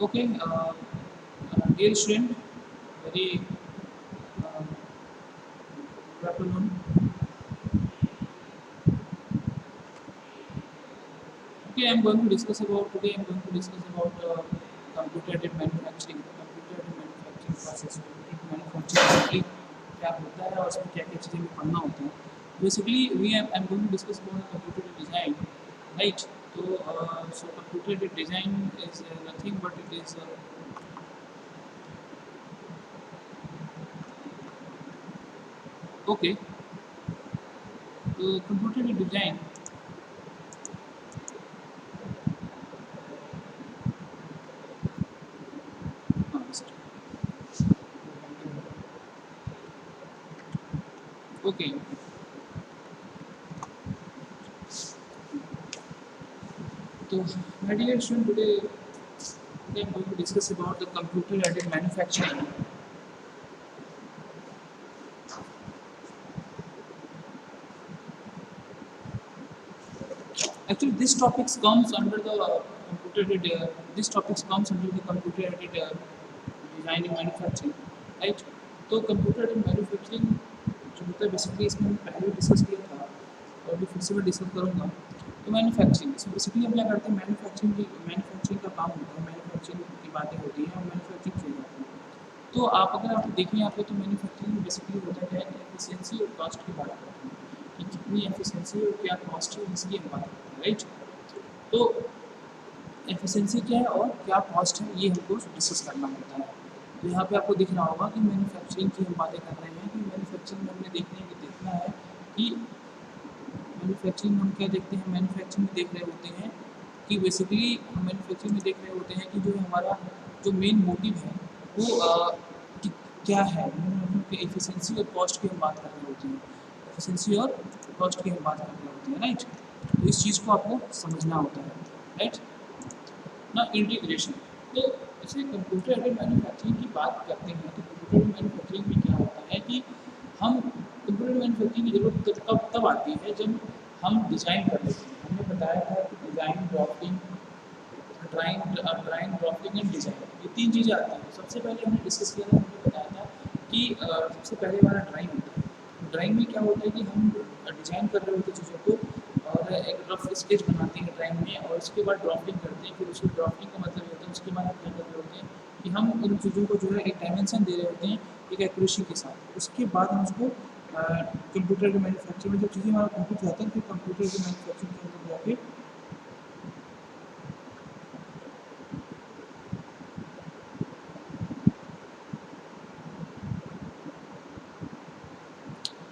Okay, dear student, very uh, good afternoon. Okay, I'm going to discuss about today. I'm going to discuss about computer-aided manufacturing. Computer-aided manufacturing process. Computer manufacturing basically क्या होता है और उसमें क्या-क्या चीज़ें हमें पढ़ना होता है. Basically, I'm going to discuss about computer design, right? So computer design is nothing but it is okay. So computer design. Okay. So, my dear student, today I'm going to discuss about the computer-aided manufacturing. Actually, this topics comes under the computer-aided. This topics comes under the computer-aided design and manufacturing, right? तो computer-aided manufacturing जो होता है basically इसमें हमने पहले discuss किया था और अभी फिर से मैं डिस्कस करूँगा. तो मैन्युफैक्चरिंग इसमें बेसिकली हम क्या करते हैं मैन्युफैक्चरिंग का काम होता है मैन्युफैक्चरिंग की बातें होती हैं और मैन्युफैक्चरिंग किया जाता है. तो अगर आप देखें यहाँ पे तो मैन्युफैक्चरिंग में बेसिकली होता क्या है कि एफिशिएंसी और कॉस्ट की बात करते हैं कि कितनी एफिशिएंसी और क्या कॉस्ट है इसकी हम बात करते हैं, राइट? तो एफिशिएंसी क्या है और क्या कॉस्ट है ये हमको डिस्कस करना होता है. तो यहाँ पे आपको दिख रहा होगा कि मैन्युफैक्चरिंग की हम बातें कर रहे हैं कि मैन्युफैक्चरिंग में हमने देखना है कि मैन्युफैक्चरिंग में हम क्या देखते हैं मैन्युफैक्चरिंग में देख रहे होते हैं कि बेसिकली हम मैन्युफैक्चरिंग में देख रहे होते हैं कि जो हमारा जो मेन मोटिव है वो कि क्या है कि एफिशिएंसी और कॉस्ट की हम बात कर रहे होते हैं एफिशिएंसी और कॉस्ट की हम बात कर रहे होते हैं, राइट? तो इस चीज़ को आपको समझना होता है, राइट ना. इंटीग्रेशन. तो जैसे कंप्यूटर एडेड मैन्युफैक्चरिंग की बात करते हैं तो कंप्यूटर एडेड मैन्युफैक्चरिंग में क्या होता है कि हम कंप्यूटर मैन्युफैक्चरिंग की ज़रूरत तब आती है जब हम डिज़ाइन कर लेते हैं. हमने बताया था कि design drafting drawing drafting and design ये तीन चीज़ें आती हैं. सबसे पहले हमने डिस्कस किया था हमने बताया था कि सबसे पहले हमारा ड्राइंग होता है. ड्राइंग में क्या होता है कि हम डिज़ाइन कर रहे होते हैं चीज़ों को और एक रफ स्केच बनाते हैं ड्राइंग में और उसके बाद ड्राफ्टिंग करते हैं. फिर उसकी ड्राफ्टिंग का मतलब ये होता है उसके बाद हम क्या कर रहे होते हैं कि हम उन चीज़ों को जो है एक डायमेंशन दे रहे होते हैं एक एक्यूरेसी के साथ. उसके बाद हम उसको कंप्यूटर के मैन्युफैक्चरिंग में जब चीज़ें हमारा कंप्यूटर जाता है फिर कंप्यूटर के मैन्युफैक्चरिंग के अंदर जाके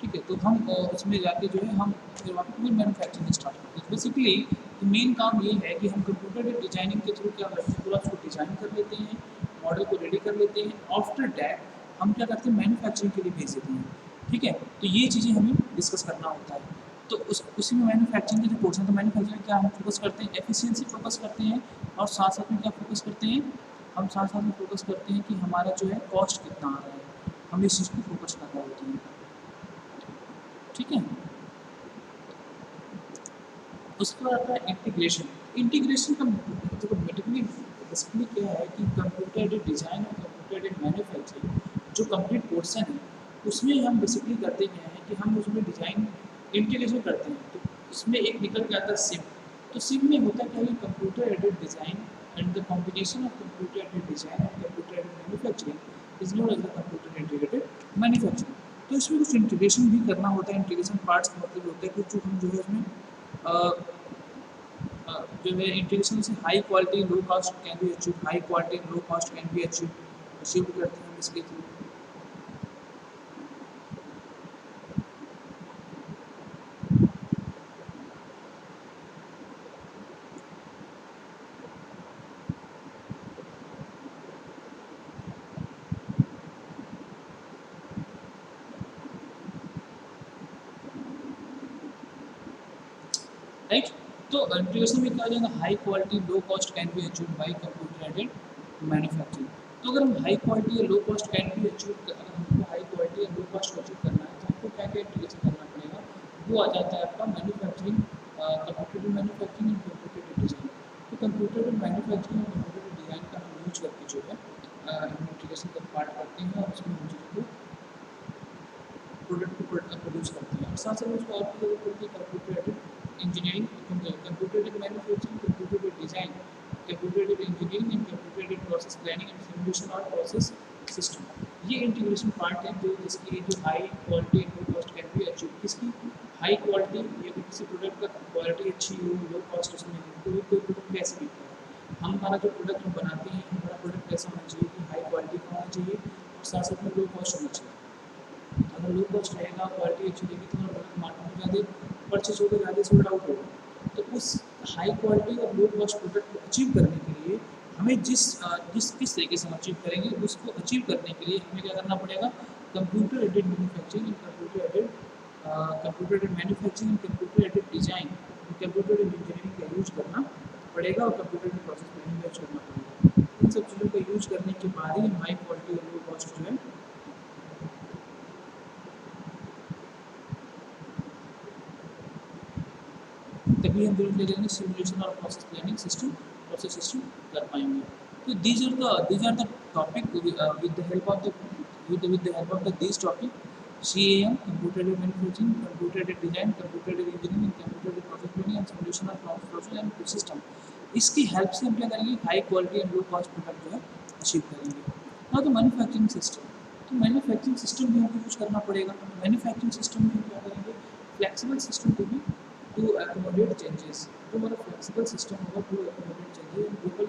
ठीक है. तो हम उसमें जाके जो है हम फिर फिर मैन्युफैक्चरिंग स्टार्ट करते हैं. बेसिकली मेन काम ये है कि हम कंप्यूटर के डिजाइनिंग के थ्रू क्या करते हैं पूरा उसको डिज़ाइन कर लेते हैं मॉडल को रेडी कर लेते हैं. आफ्टर डैट हम क्या करते हैं मैन्युफैक्चरिंग के लिए भेज देते हैं. ठीक है. तो ये चीज़ें हमें डिस्कस करना होता है. तो उसी में मैन्युफैक्चरिंग के जो कोर्स हैं तो मैन्युफैक्चरिंग क्या हम फोकस करते हैं एफिशिएंसी फोकस करते हैं और साथ साथ में क्या फोकस करते हैं हम साथ साथ में फोकस करते हैं कि हमारा जो है कॉस्ट कितना आ रहा है. हम इस चीज़ को फोकस कर रहे होते हैं. ठीक है. उसके बाद आता है इंटीग्रेशन. इंटीग्रेशन का देखो बेसिकली बेसिकली क्या है कि कंप्यूटर एडेड डिज़ाइन और कंप्यूटर एडेड मैन्युफैक्चरिंग जो कंप्लीट पोर्शन है उसमें हम बेसिकली करते क्या हैं कि हम उसमें डिज़ाइन इंटीग्रेशन करते हैं. तो इसमें एक निकल के आता है सिम. तो सिम में होता क्या है कि computer aided design and the combination of computer aided design and computer aided manufacturing is known as the computer integrated manufacturing. तो इसमें कुछ इंटीग्रेशन भी करना होता है. इंटीग्रेशन पार्ट्स का मतलब होता है कि जो हम जो है उसमें जो है इंटीग्रेशन से high quality low cost can be achieve high quality low cost can be achieve करते हैं हम इसके थ्रू. राइट. तो इंटीग्रेशन में क्या हो जाएगा high quality low cost can be achieve by computer aided manufacturing. तो अगर हम हाई क्वालिटी या low cost can be achieve अगर हमको हाई क्वालिटी या लो कॉस्ट को अचीव करना है तो हमको क्या क्या इंटीग्रेशन करना पड़ेगा. वो आ जाता है आपका manufacturing computer manufacturing and computer design. तो कंप्यूटर मैन्युफैक्चरिंग और कंप्यूटर डिज़ाइन का हम यूज यूज करके जो है इंटीग्रेशन का पार्ट करते हैं और उसमें हम चीज़ों को प्रोडक्ट को प्रोड्यूस करते हैं। और साथ साथ उसको और भी जरूरत पड़ती है computer aided engineering, computer aided manufacturing, computer aided design, computer aided engineering and computer aided process planning and simulation और प्रोसेस सिस्टम। ये इंटीग्रेशन पार्ट है जो जिसकी जो high quality and low cost can be achieve. किसकी high quality, या फिर किसी प्रोडक्ट का क्वालिटी अच्छी हो, लो कॉस्ट उसमें है, तो वो कोई प्रोडक्ट कैसे बिकता है। हम हमारा जो प्रोडक्ट हम बनाते हैं, हमारा प्रोडक्ट कैसा होना चाहिए कि हाई क्वालिटी का होना चाहिए और साथ साथ में लो कॉस्ट होना चाहिए। अगर लो कॉस्ट रहेगा, क्वालिटी अच्छी रहेगी, तो हमारा प्रोडक्ट मार्केट में ज़्यादा परचेज होगा, ज़्यादा सोल्ड आउट होगा। तो उस हाई क्वालिटी और लो कॉस्ट प्रोडक्ट को अचीव करने के लिए हमें किस तरीके से हम अचीव करेंगे, उसको अचीव करने के लिए हमें क्या करना पड़ेगा, computer aided manufacturing and computer aided manufacturing and computer aided design, computer aided engineering का यूज करना पड़ेगा और कंप्यूटर एडेड प्रोसेस प्लानिंग का यूज करना पड़ेगा। इन सब चीज़ों का यूज करने के बाद ही हम हाई क्वालिटी और लो कॉस्ट जो है तभी हम जरूर ले लेंगे सिमुलेशन और प्रोसेस सिस्टम कर पाएंगे। तो these are the topic with the help of the this topic CAM, computer aided manufacturing, computer aided design, computer aided engineering, computer aided process planning and simulation of process and system. इसकी help से हम क्या करेंगे, high quality and low cost product जो है achieve करेंगे। ना तो मैन्युफैक्चरिंग सिस्टम, तो मैन्युफैक्चरिंग सिस्टम भी हमको यूज करना पड़ेगा। मैन्युफैक्चरिंग सिस्टम में हम क्या करेंगे, फ्लेक्सिबल सिस्टम को भी to accommodate changes। तो हमारा फ्लेक्सिबल सिस्टम होगा to accommodate changes in global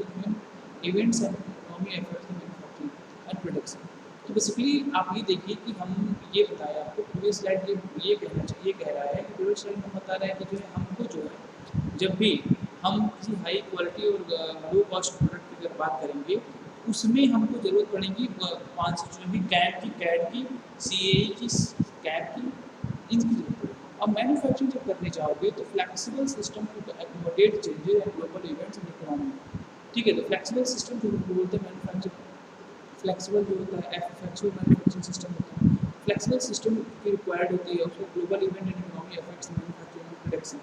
events and economy affect the manufacturing and production। तो बेसिकली आप ये देखिए कि हम ये बताया आपको प्रीवियस स्लाइड ये कह रहा है कि प्रीवियस स्लाइड में बता रहा है कि जो है हमको जो है जब भी हम किसी हाई क्वालिटी और लो कॉस्ट प्रोडक्ट की अगर बात करेंगे, उसमें हमको ज़रूरत पड़ेगी 5 चीज़ों की, कैड की, CAE की, कैब की, इनकी जरूरत पड़ेगी। अब मैन्युफैक्चरिंग जब करने जाओगे तो flexible system to accommodate changes and global events in economy. ठीक है, तो फ्लेक्सिबल सिस्टम जो बोलते हैं मैन्युफैक्चरिंग, फ्लेक्सिबल जो होता है फ्लेक्सिबल मैन्युफैक्चरिंग सिस्टम होता है। फ्लेक्सिबल सिस्टम की रिक्वायर्ड होती है, उसमें global event and economy affects manufacturing and production.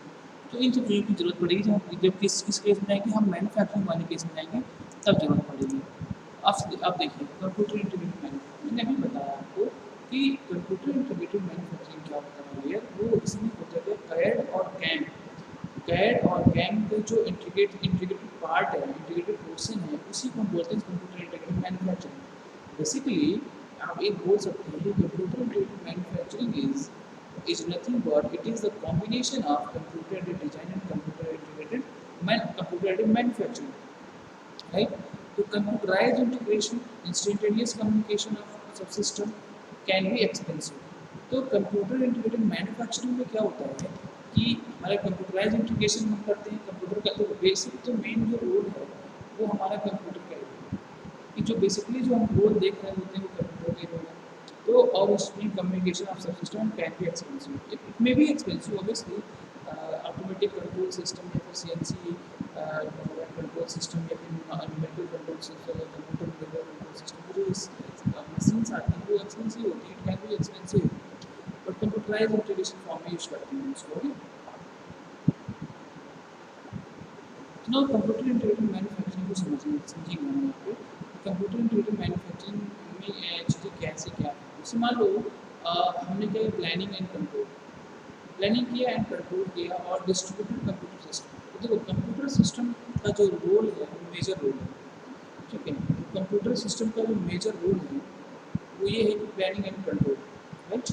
तो इन सब चीज़ों की जरूरत पड़ेगी जब किस केस में आएंगे, हम मैन्युफैक्चरिंग वाले केस में आएंगे तब जरूरत पड़ेगी। अब देखिए कंप्यूटर इंटीग्रेटेड मैन्युफैक्चरिंग, मैंने अभी बताया आपको कि कंप्यूटर इंटीग्रेटेड मैन्युफैक्चरिंग क्या होता है, वो इसमें होता है कैड और कैम के जो इंटीग्रेटेड पार्ट है, इंटीग्रेटेड पोर्शन है, उसी को हम बोलते हैं कंप्यूटर इंटीग्रेटेड मैन्युफैक्चरिंग। बेसिकली आप एक बोल सकते हैं कि computer integrated manufacturing is nothing but it is the combination of computer aided design and computer aided manufacturing, right? So computerized integration, instantaneous communication of subsystem can be expensive। तो computer integrated manufacturing में क्या होता है कि हमारा computerise integration हम करते हैं। कंप्यूटर का तो बेसिक जो मेन जो रोल है वो हमारा कंप्यूटर का है, कि जो बेसिकली जो हम रोल देख रहे होते हैं वो कंप्यूटर के रोल है। तो और उसमें communication of subsystem can be expensive, it may be expensive obviously. Automatic control system या फिर CNC कंट्रोल सिस्टम या फिर न्यूमेरिकल कंट्रोल सिस्टम या कंप्यूटर कंट्रोल सिस्टम जो मशीन्स आती हैं वो एक्सपेंसिव होती है, it can be expensive, but computerise integration form में यूज करते हैं उसको। ओके, तो ना कंप्यूटर इंटीग्रेटेड मैन्युफैक्चरिंग को समझिएगा हम यहाँ पे। कंप्यूटर इंटीग्रेटेड मैन्युफैक्चरिंग में चीज़ें कैसे क्या है, जैसे मान लो हमने क्या प्लानिंग एंड कंट्रोल, प्लानिंग किया एंड कंट्रोल किया और डिस्ट्रीब्यूटेड कंप्यूटर सिस्टम। तो देखो कंप्यूटर सिस्टम का जो रोल है वो मेजर रोल है, ठीक है। तो कंप्यूटर सिस्टम का जो मेजर रोल है वो ये है कि planning and control, right,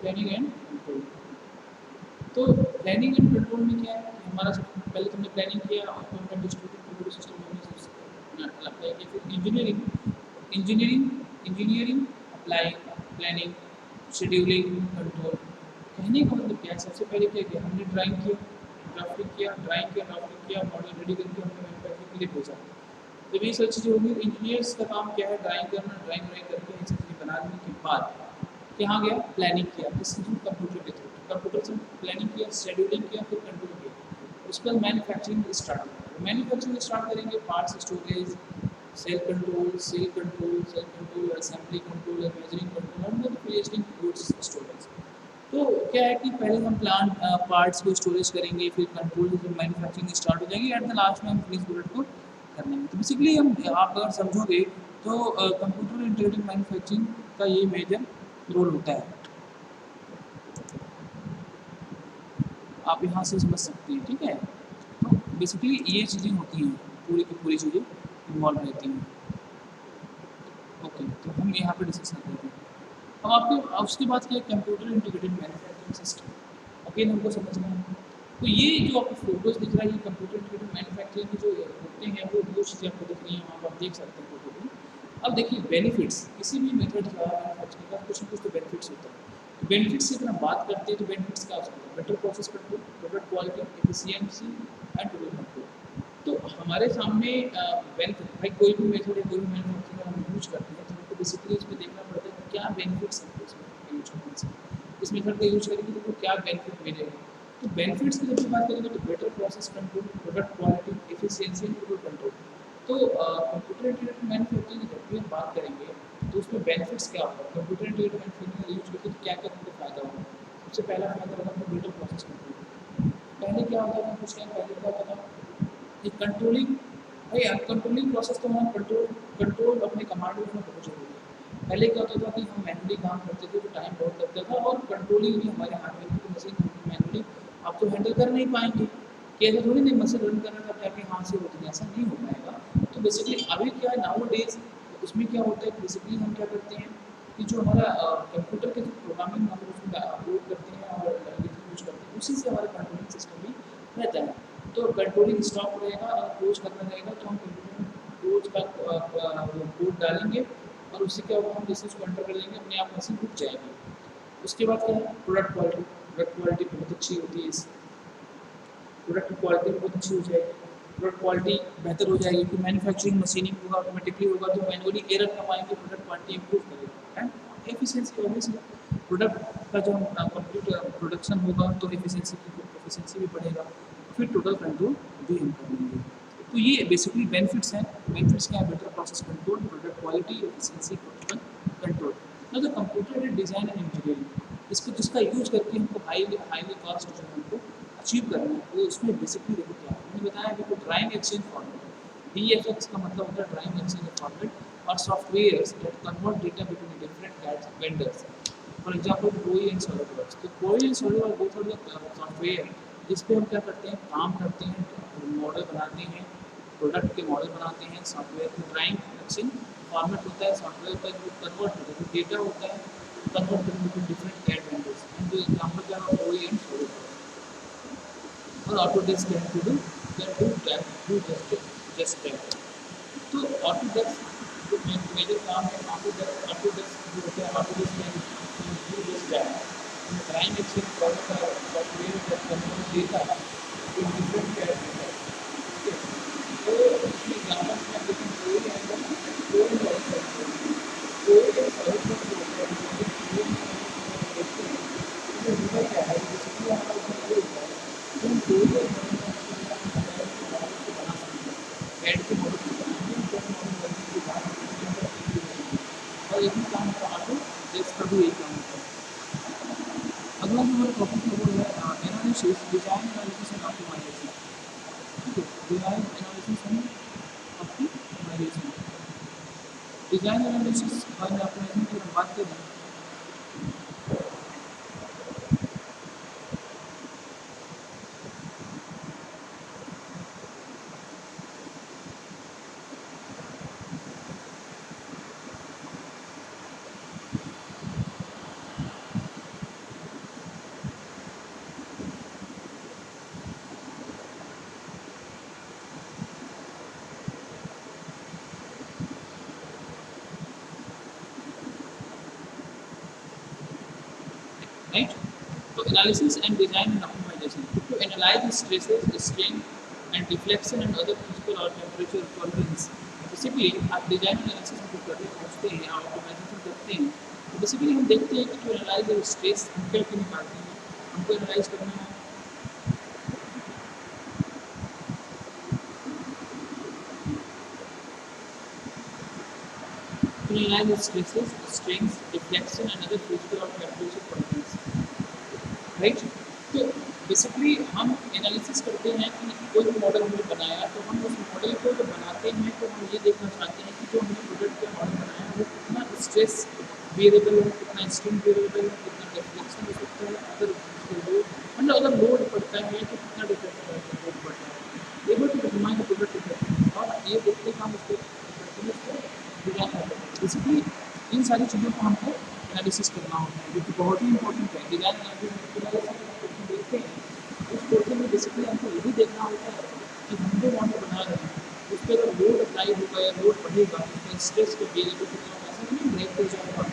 planning and control. तो प्लानिंग एंड कंट्रोल में क्या है, हमारा पहले तुमने प्लानिंग किया और फिर हमने डिस्ट्रीब्यूटेड कंप्यूटर सिस्टम में अप्लाई किया, फिर engineering apply, planning, scheduling, control. कहने का मतलब क्या है, सबसे पहले क्या किया हमने, ड्राइंग किया, ड्राफ्टिंग किया, मॉडल रेडी करके हमने मैन्युफैक्चरिंग के लिए भेजा। जब ये सब चीज़ें होंगी, इंजीनियर्स का काम क्या है, ड्राइंग करना, ड्राइंग करके ये सब चीज़ें बनाने के बाद यहाँ गया प्लानिंग किया, किसके थ्रू, कंप्यूटर के थ्रू, कंप्यूटर से प्लानिंग किया, शेड्यूलिंग किया, फिर कंट्रोल किया, उसके बाद मैन्युफैक्चरिंग स्टार्ट। मैन्युफैक्चरिंग स्टार्ट करेंगे, parts storage, cell control, assembly control, measuring control और फिनिशिंग गुड्स स्टोरेज। तो क्या है कि पहले हम प्लांट पार्ट्स को स्टोरेज करेंगे, फिर कंट्रोल मैन्युफैक्चरिंग स्टार्ट हो जाएगी, एट द लास्ट में हम फिनिश प्रोडक्ट को कर लेंगे। तो बेसिकली हम आप अगर समझोगे तो कंप्यूटर इंटीग्रेटेड मैन्युफैक्चरिंग का ये मेजर रोल होता है। आप यहाँ से समझ सकते हैं, ठीक है। तो बेसिकली ये चीज़ें होती हैं, पूरी की पूरी चीज़ें इन्वॉल्व रहती हैं। ओके, तो हम यहाँ पे डिस्कस कर रहे थे। अब आपके उसके बाद क्या है, computer integrated manufacturing system again हमको समझना है। तो ये जो आपको फोटोज दिख रहा है, ये कंप्यूटर इंटीग्रेटेड मैन्युफैक्चरिंग की जो होते हैं वो चीज़ें आपको दिख रही हैं, वहाँ पर आप देख सकते हैं फोटो में। अब देखिए बेनिफिट्स, किसी भी मेथड का मैन्युफैक्चरिंग का कुछ ना कुछ तो बेनिफिट्स होता है। तो बेनिफिट्स की अगर हम बात करते हैं तो बेनिफिट्स क्या हो सकता है, better process control, product quality, efficiency and total control. तो हमारे सामने बेनिफिट, भाई कोई भी मेथड है, कोई भी मैन्युफैक्चरिंग हम यूज करते हैं तो हमको बेसिकली इसमें देखना पड़ता है कि क्या बेनिफिट्स हैं इसमें यूज करने से। इस मेथड का यूज करेंगे तो हमको क्या बेनिफिट मिलेगा। तो बेनिफिट्स की जब भी बात करेंगे तो better process control, product quality, efficiency and total control. तो कंप्यूटर इंटीग्रेटेड मैन्युफैक्चरिंग की जब भी हम बात करेंगे तो उसमें बेनिफिट्स क्या होगा, कंप्यूटर इंटीग्रेटेड मैन्युफैक्चरिंग का यूज करके तो क्या क्या हमको फायदा होगा। सबसे पहला फायदा होगा हमको बेटर प्रोसेस कंट्रोल। पहले क्या होता था, कुछ टाइम पहले क्या होता था कि कंट्रोलिंग, भाई कंट्रोलिंग प्रोसेस तो हमारा कंट्रोल कंट्रोल अपने कमांड में बहुत जरूरी है। पहले क्या होता था कि हम मैनुअली काम करते थे तो टाइम बहुत लगता था और कंट्रोलिंग भी हमारे हाथ में थी, मशीन मैनुअली आप तो हैंडल कर नहीं पाएंगे कि ऐसा थोड़ी नहीं मशीन रन करना था आपके हाथ से होती है, ऐसा नहीं हो पाएगा। तो बेसिकली अभी क्या है नाउ डेज, उसमें क्या होता है बेसिकली हम क्या करते हैं कि जो हमारा कंप्यूटर के जो प्रोग्रामिंग हम उसमें अपलोड करते हैं और लैंग्वेज यूज करते हैं, उसी से हमारा कंट्रोलिंग सिस्टम भी रहता है। तो कंट्रोलिंग स्टॉप रहेगा और क्लोज करना रहेगा तो हम कंप्यूटर में क्लोज का कोड डालेंगे और उससे क्या होगा, हम जैसे उसको एंटर कर देंगे अपने आप मशीन रुक जाएगी। उसके बाद क्या है, प्रोडक्ट क्वालिटी। प्रोडक्ट क्वालिटी बहुत अच्छी होती है, इस प्रोडक्ट की क्वालिटी बहुत अच्छी हो जाएगी, प्रोडक्ट क्वालिटी बेहतर हो जाएगी, फिर मैन्युफैक्चरिंग मशीनिंग होगा ऑटोमेटिकली होगा तो मैनुअली एरर कम आएंगे, प्रोडक्ट क्वालिटी इंप्रूव करेगा एंड एफिशिएंसी ऑब्वियसली प्रोडक्ट का जो कंप्लीट प्रोडक्शन होगा तो एफिशिएंसी भी बढ़ेगा, फिर टोटल कंट्रोल भी हम कर लेंगे। तो ये बेसिकली बेनिफिट्स हैं। बेनिफिट्स क्या है, better process control, product quality, efficiency, total control. ना तो कंप्यूटर डिज़ाइन एंड इंटीरियर, इसको जिसका यूज करके हमको हाईली कॉस्ट जो है हमको अचीव करना है, तो उसमें बेसिकली देखो क्या है, मैंने बताया अभी को ड्राइंग एक्सचेंज फॉर्मेट। DFX का मतलब होता है ड्राइंग एक्सचेंज फॉर्मेट और software that convert data between different vendors, for example कोई एंड सॉलिडवर्क्स। तो कोई एंड सॉलिडवर्क्स वो थोड़ा सॉफ्टवेयर जिस पे हम क्या करते हैं, काम करते हैं, मॉडल बनाते हैं, प्रोडक्ट के मॉडल बनाते हैं। सॉफ्टवेयर में ड्राइंग एक्सचेंज फॉर्मेट होता है, सॉफ्टवेयर का जो कन्वर्ट होता है, जो डेटा होता है convert between different CAD vendors and जो एग्जाम्पल क्या है कोई एंड सॉलिडवर्क्स और Autodesk can do just that. तो ऑटोडेस्क जो मेजर काम है, ऑटोडेस्क जो होता है Autodesk can do just that. Drawing exchange software that convert data in different categories. ठीक है, तो इसमें एग्जाम्पल्स में लेकिन कोई है कोई कोई सॉल्यूशन जो होता है बेसिकली कोई देखते हैं तो होता क्या है, बेसिकली हमारा उसमें ये होता है कि हम कोई भी मॉडल को बना सकते हैं, कैड के मॉडल को बनाएंगे, कैड मॉडल बनने के बाद उसके अंदर चीज़ें रहेंगी और यही काम हमारा ऑटो डेस्क का भी यही काम होता है। अगला जो हमारा टॉपिक है वो है analysis, design analysis and optimisation. ठीक है, design analysis and optimisation. Design analysis और ऑप्टिमाइजेशन की हम बात करें right? So analysis and design and optimization. To analyze the stresses, strain and deflection and other physical or temperature tolerance. Basically आप design analysis हम करते पहुँचते हैं, ऑप्टिमाइजेशन करते हैं, तो बेसिकली हम देखते हैं कि टू एनालाइज स्ट्रेस हम क्या निकालते हैं, हमको एनालाइज करना है to analyze the stresses, strains, deflection and other physical or temperature tolerance. Right. तो बेसिकली हम एनालिसिस करते हैं कि कोई भी मॉडल हमने बनाया, तो हम उस मॉडल को जब बनाते हैं तो हम ये देखना चाहते हैं कि जो हमने प्रोडक्ट का मॉडल बनाया है वो कितना स्ट्रेस वेरिएबल है, कितना स्ट्रेन वेरिएबल है, कितना डिफ्लेक्शन हो सकता है, अगर लोड मतलब अगर लोड पड़ता है तो कितना डिफ्लेक्शन लोड पड़ता है, able to determine the product effect. और ये देखते हैं हम उसको डिजाइन करते हैं। बेसिकली इन सारी चीज़ों को हमको एनालिसिस करना होता है, जो कि बहुत ही इंपॉर्टेंट है। डिजाइन एनालिसिस देखते हैं उस पोर्शन में बेसिकली हमको ये भी देखना होता है कि हम जो मॉडल बना रहे हैं उस पर अगर लोड अप्लाई होगा या लोड बढ़ेगा, उसका स्ट्रेस का वेरिएबल कितना होगा, ऐसा नहीं ब्रेक हो जाएगा,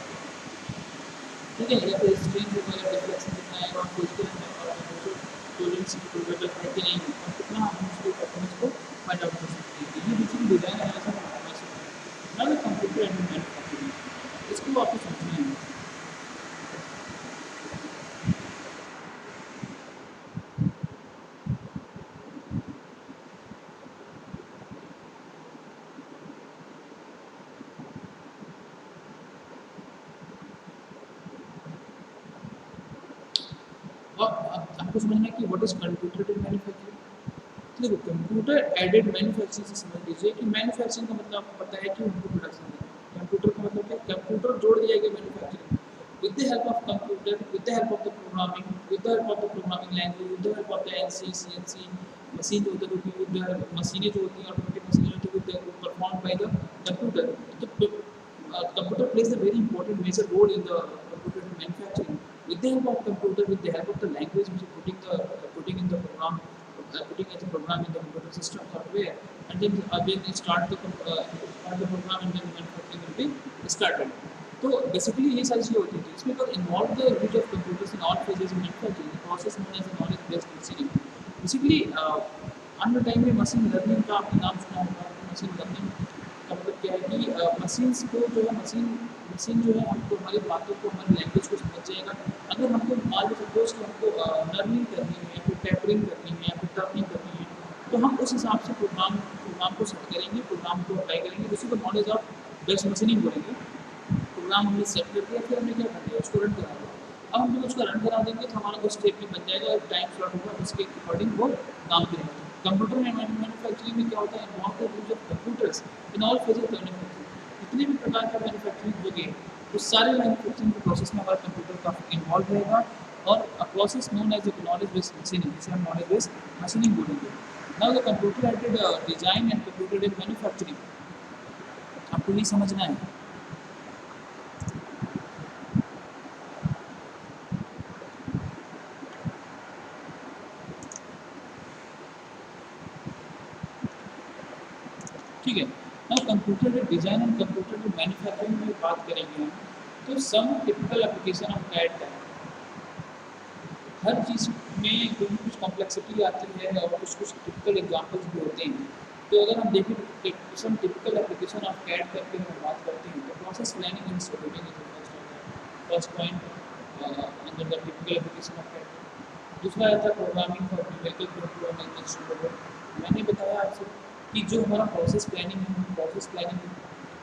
ठीक है, या फिर स्ट्रेन होगा या डिफ्लेक्शन कितना आएगा, फिजिकल टोलेंस प्रोवेबल है कि नहीं, और कितना हम उसको परफॉर्मेंस को फाइंड आउट कर सकते हैं। ये बेसिकली डिजाइन एनालिसिस ना कंप्यूटर एंड मैन्युफैक्चरिंग, इसको आपको समझना है। और आपको समझना है कि what is computer aided manufacturing. देखो, कंप्यूटर एडेड मैन्युफैक्चरिंग से समझ लीजिए कि मैन्युफैक्चरिंग का मतलब आपको पता है कि उनको प्रोडक्शन है। कंप्यूटर का मतलब क्या, कंप्यूटर जोड़ दिया गया manufacturing with the help of computer, with the help of the programming, with the help of the programming language, with the help of the NC CNC machine जो होती है, विद द मशीनें जो होती हैं ऑटोमेटिक मशीनें होती है, with the perform by the computer. तो computer plays a very important major role in the computer manufacturing. With the help of computer, with the help of the language which is putting in the program, putting as a program in the computer system software, and then again start the program and then manufacturing will be started. तो basically ये सारी चीज़ें होती थी, इसमें तो involve the use of computers in all phases in manufacturing process known as knowledge based machining. Basically अन्य time में मशीन लर्निंग का आपने नाम सुना होगा। मशीन लर्निंग का मतलब क्या है कि मशीन्स को जो है मशीन मशीन जो है हमको हमारी बातों को, हमारी लैंग्वेज को समझ जाएगा। अगर हमको मान लो सपोज कि हमको लर्निंग करनी है या फिर टैपरिंग करनी है या फिर टर्निंग करनी है, तो हम उस हिसाब से प्रोग्राम को सेट करेंगे, प्रोग्राम को अप्लाई करेंगे, उसी को नॉलेज ऑफ बेस्ट मशीनिंग बोलेंगे। प्रोग्राम हमने सेट कर दिया, फिर हमने क्या कर दिया, उसको रन करा दिया। अब हम जब उसको रन करा देंगे तो हमारा उस स्टेप में बन जाएगा, एक टाइम स्लॉट होगा, उसके अकॉर्डिंग वो काम करेगा। कंप्यूटर में मैन्युफैक्चरिंग में क्या होता है, involve the use of computers in all phases of manufacturing. जितने भी प्रकार का मैन्युफैक्चरिंग होगी उस सारे मैन्युफैक्चरिंग के प्रोसेस में हमारा कंप्यूटर काफ़ी इन्वॉल्व रहेगा। और a process known as knowledge based machining, जिसे हम नॉलेज बेस्ड मशीनिंग बोलेंगे। Now the computer aided design and computer aided manufacturing, आपको ये समझना है। ठीक है, now कंप्यूटर के डिज़ाइन एंड कंप्यूटर के मैन्युफैक्चरिंग में बात करेंगे हम, तो some typical application of CAD का हर चीज़ में कुछ कॉम्प्लेक्सिटी आती है और कुछ टिपिकल एग्जांपल्स भी होते हैं। तो अगर हम देखें some typical application of CAD करके हम बात करते हैं, तो process planning and scheduling is first point under the typical application of CAD. दूसरा आता है programming for numerical control and instrument. मैंने बताया आपसे कि जो हमारा प्रोसेस प्लानिंग है,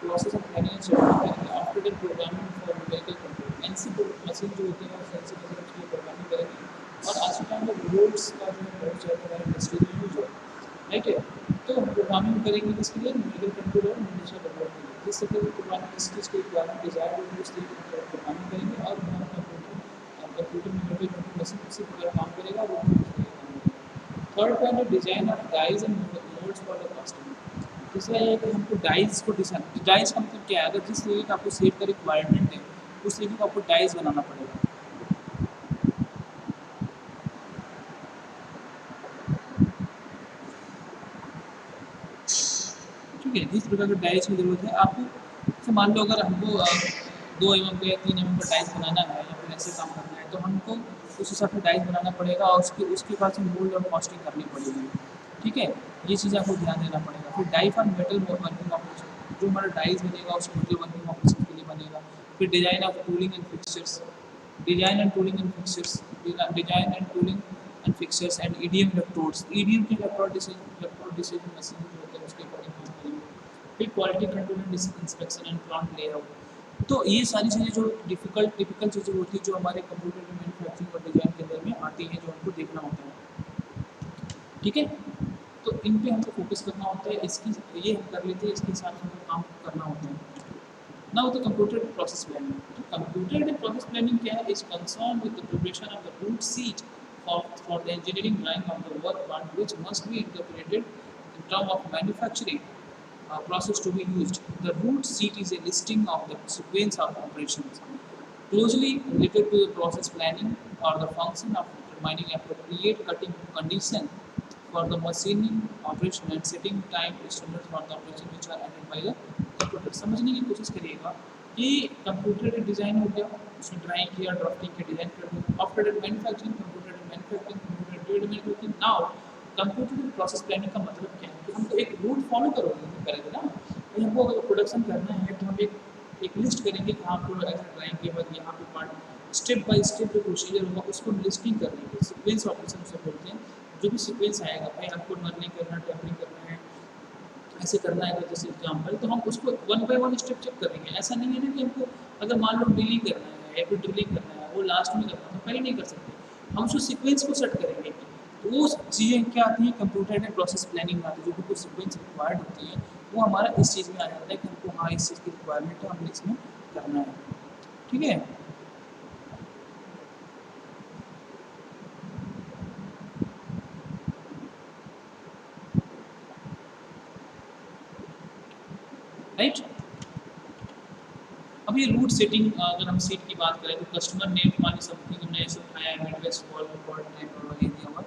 process of planning and scheduling करेंगे after the programming for numerical control. NC machine जो होती है वो एनसी मशीन उसकी प्रोग्रामिंग करेंगे। और आज के टाइम में रोबोट्स का जो है बहुत ज़्यादा इंडस्ट्री में यूज है, राइट है। तो हम प्रोग्रामिंग करेंगे किसके लिए, न्यूमेरिकल कंट्रोल और न्यूमेरिकल रोबोट के लिए। जिस तरह की प्रोग्रामिंग जिस चीज़ की रिक्वायरमेंट डिजायर होगी उस तरीके की प्रोग्रामिंग करेंगे, और हमारा कंप्यूटर न्यूमेरिकल कंट्रोल मशीन उसी प्रकार काम करेगा, वो भी उसी प्रकार काम करेगा। थर्ड पॉइंट है design of dies and moulds for the casting. दूसरा ये है कि हमको डाइज को डिजाइन, डाइज का मतलब क्या है, अगर जिस तरीके का आपको शेप का रिक्वायरमेंट है उस तरीके का आपको डाइज बनाना पड़ेगा। ठीक है, जिस प्रकार का डाइज की ज़रूरत है आपको, जैसे मान लो अगर हमको 2 mm का या 3 mm का डाइज बनाना है या फिर ऐसे काम करना है, तो हमको उस हिसाब से डाइज बनाना पड़ेगा और उसके बाद से मोल्ड और कॉस्टिंग करनी पड़ेगी। ठीक है, ये चीज़ आपको ध्यान देना पड़ेगा। फिर die for metal working operation, जो हमारा डाइज बनेगा उस मेटल वर्किंग ऑपरेशन के लिए बनेगा। फिर design of tooling and fixtures, design and tooling and fixtures, design and tooling and fixtures and EDM electrodes, EDM के इलेक्ट्रोड डिसीजन मशीन जो होते हैं उसके अकॉर्डिंग काम करेंगे। फिर quality control and inspection and plant layout. तो ये सारी चीज़ें जो टिपिकल चीज़ें होती है जो हमारे कंप्यूटर के मैन्युफैक्चरिंग और डिज़ाइन के अंदर में आती हैं जो हमको देखना होता है। ठीक है, तो इन पे हमको फोकस करना होता है, इसकी ये हम कर लेते हैं, इसके हिसाब से हमको काम करना होता है। Now the computer process planning, तो कंप्यूटर प्रोसेस प्लानिंग क्या है, is concern with the preparation of the route sheet for the engineering line of the work part, which must be interpreted in terms of manufacturing process to be used. The root seat is a listing of the sequence of operations closely related to the process planning or the function of determining appropriate cutting condition for the machining operation and setting time standards for the operation which are added by the computer। समझने की कोशिश करिएगा कि computer design हो गया, उसमें drawing किया, drafting किया, डिज़ाइन कर दिया, after manufacturing computer manufacturing computer trade manufacturing. Now computer process planning का मतलब क्या है कि हम तो एक रूट फॉलो करेंगे ना, तो हमको अगर प्रोडक्शन करना है तो हम एक लिस्ट करेंगे कि आपको ऐसा ड्राइंग के बाद यहाँ पे पार्ट स्टेप बाय स्टेप जो प्रोसीजर होगा उसको लिस्टिंग कर लेंगे, सीक्वेंस ऑपरेशन से बोलते हैं। जो भी सीक्वेंस आएगा, भाई आपको नर्निंग करना, टेम्परिंग करना है, ऐसे करना है जैसे एग्जाम्पल, तो हम उसको one by one step check करेंगे। ऐसा नहीं है ना कि हमको अगर मान लो ड्रिलिंग करना है या फिर ड्रिलिंग करना है वो लास्ट में करना है, पहले नहीं कर सकते, हम उसको सीक्वेंस को सेट करेंगे। तो वो चीज़ें क्या आती हैं कंप्यूटर में प्रोसेस प्लानिंग में आती है, जो भी कुछ सीक्वेंस रिक्वायर्ड होती है वो हमारा इस चीज़ में आ जाता है कि हमको हाँ इस चीज़ की रिक्वायरमेंट है, हमें इसमें करना है। ठीक है, राइट। अब ये रूट सेटिंग, अगर हम सीट की बात करें तो कस्टमर नेम हमारी समथिंग हमने ऐसे बनाया है, मिडवेस्ट वॉल रिकॉर्ड टाइम और ये दिया हुआ,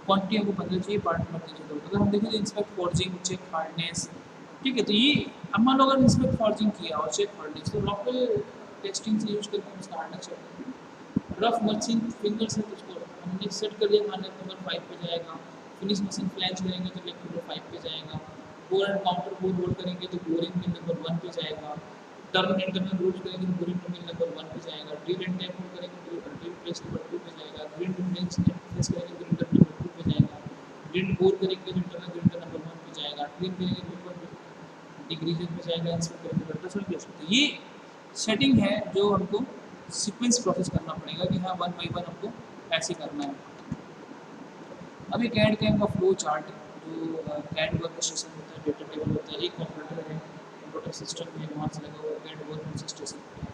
क्वांटिटी हमको बदल चाहिए, पार्ट नंबर दीजिए। तो अगर हम देखें तो इंस्पेक्ट फॉर्जिंग, चेक हार्डनेस, ठीक है, तो ये हम मान लो अगर इंस्पेक्ट फॉर्जिंग किया और चेक हार्डनेस, तो लोकल टेस्टिंग से यूज करके हम उसका हार्डनेस चेक करेंगे। रफ मशीन फिंगर से तो उसको हमने सेट कर दिया, खाने नंबर 5 पे जाएगा। फिनिश मशीन फ्लैंच करेंगे तो लेग नंबर 5 पे जाएगा। Bore and counter bore hold करेंगे तो बोरिंग में नंबर 1 पे जाएगा। टर्न इंटरनल रूल्स करेंगे तो बोरिंग में नंबर 1 पे जाएगा। ड्रिल एंड टैप होल्ड करेंगे तो ड्रिल प्लेस नंबर 2 पे जाएगा। ड्रिल डिफरेंस प्लेस करेंगे तो इंटर नंबर 2 पे जाएगा। ड्रिल बोर करेंगे तो इंटरनल ग्रिल्टर नंबर 1 पे जाएगा। ड्रिल करेंगे तो ऊपर डिग्रीजन पे जाएगा। इंस्पेक्ट करेंगे तो अल्ट्रासाउंड प्लेस पे। ये सेटिंग है जो हमको सीक्वेंस प्रोसेस करना पड़ेगा कि हाँ वन बाई वन हमको ऐसे करना है। अभी कैड कैम का फ्लो चार्ट, जो कैड वर्क स्टेशन होता है, डेटा टेबल होता है, एक कंप्यूटर है, कंप्यूटर सिस्टम है, वहाँ से लगा हुआ कैड वर्क स्टेशन है,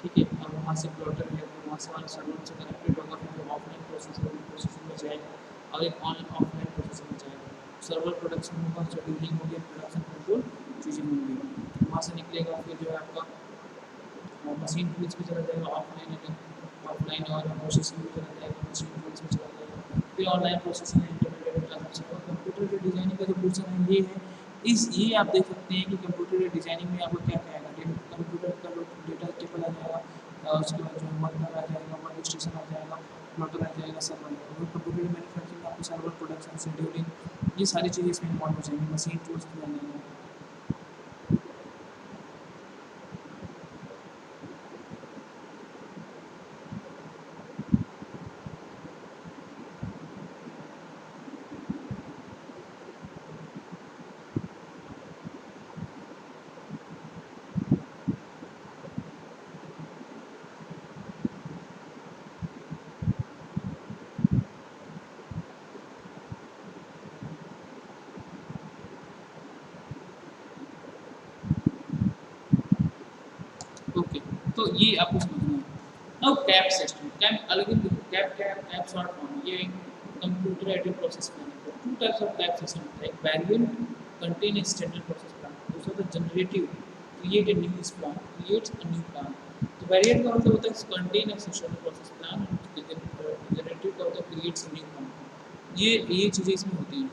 ठीक है। और वहाँ से प्लॉटर है, फिर वहाँ से हमारा सर्वर से कनेक्टेड होगा, फिर वो ऑफलाइन प्रोसेसिंग में जाएगा और एक ऑनलाइन ऑफलाइन प्रोसेसिंग में जाएगा। सर्वर प्रोडक्शन होगा, शेड्यूलिंग हो गया, प्रोडक्शन कंट्रोल चीज़ें होंगी। वहाँ से निकलेगा फिर जो है आपका मशीन टूल्स पे चला जाएगा, ऑफलाइन और प्रोसेसिंग में चला जाएगा, मशीन टूल्स में चला जाएगा, फिर ऑनलाइन प्रोसेसिंग इंटरमीडिएट ट्रांसमिशन। और कंप्यूटर के डिज़ाइनिंग का जो पोर्शन है ये है, इस ये आप देख सकते हैं कि कंप्यूटर के डिज़ाइनिंग में आपको क्या क्या आएगा। कंप्यूटर का जो डेटा टेबल आ जाएगा, उसके बाद जो है वर्कर आ जाएगा, वर्क स्टेशन आ जाएगा, प्लॉटर आ जाएगा, सर्वर। कंप्यूटर मैन्युफैक्चरिंग आपको सर्वर प्रोडक्शन शेड्यूलिंग ये सारी चीज़ें इसमें इन्वॉल्व हो जाएंगी, मशीन टूल्स भी आ जाएंगे। ओके, तो ये आपको समझना है। नाउ कैप सिस्टम, कैप अलग ही CAPP CAPP CAPP short form, ये computer aided process planning. Two types of CAPP system होता है, एक variant contain a standard process plan, दूसरा होता है generative create a new plan, creates a new plan. तो वेरिएंट का मतलब होता है contain a standard process plan, generative का होता है क्रिएट्स अ न्यू प्लान। ये चीज़ें इसमें होती हैं,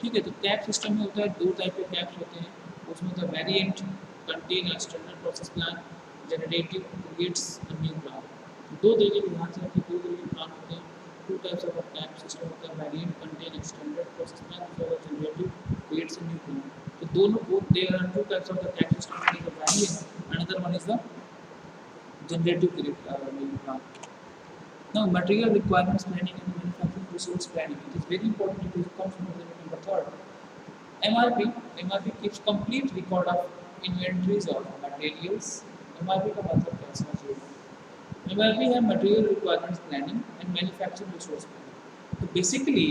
ठीक है। तो कैप सिस्टम में होता है दो टाइप के कैप्स होते हैं, उसमें होता है variant contain a standard process plan, generative creates a new plan. दो तरीके के ध्यान से रखिए, दो तरीके के प्लान होते हैं। Two types of CAPP system होता है, variant contain a standard process plan, दूसरा होता है generative creates a new plan. तो दोनों both there are two types of the CAPP system, one is the variant, another one is the generative new plan. Now, material requirements planning and manufacturing resource planning. It is very important because it comes from the number third. MRP. MRP keeps complete record of inventories of materials. MRP का मतलब क्या समझिए? where we have material requirements planning and manufacturing resource planning. तो basically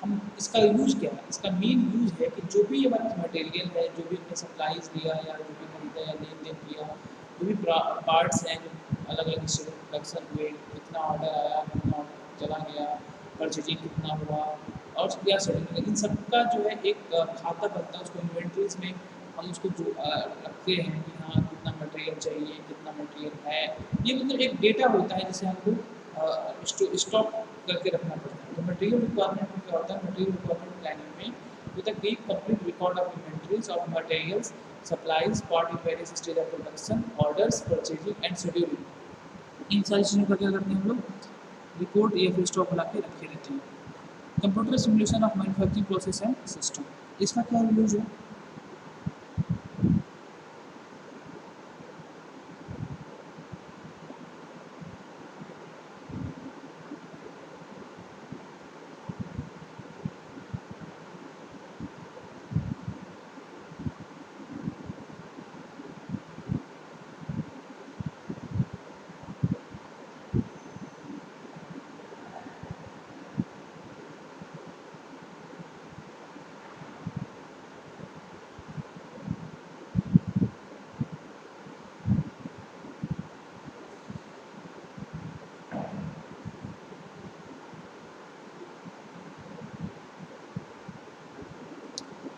हम इसका use क्या है, इसका मेन यूज है कि जो भी हमारे पास मटेरियल है, जो भी हमने सप्लाईज लिया या जो भी खरीदा या लेन देन किया, जो भी पार्ट्स हैं जो अलग अलग हिस्से में प्रोडक्शन हुए, कितना ऑर्डर आया, कितना ऑर्डर चला गया, परचेजिंग कितना हुआ और या शेड्यूल, इन सब का जो है एक खाता बनता है, उसको इन्वेंट्रीज में हम उसको जो रखते हैं कि हाँ कितना मटेरियल चाहिए, कितना मटेरियल है, ये मतलब एक डेटा होता है जिसे हमको स्टॉक करके रखना पड़ता है। तो मटेरियल रिक्वायरमेंट में क्या होता है, मटेरियल रिक्वायरमेंट प्लानिंग में with a keep complete record of inventories of materials, supplies, part in various stage of production, orders, purchasing and scheduling. इन सारी चीज़ों का क्या करते हैं हम लोग, रिपोर्ट या फिर स्टॉक बना के रखे रहते हैं। Computer simulation of manufacturing process and system, इसका क्या यूज है?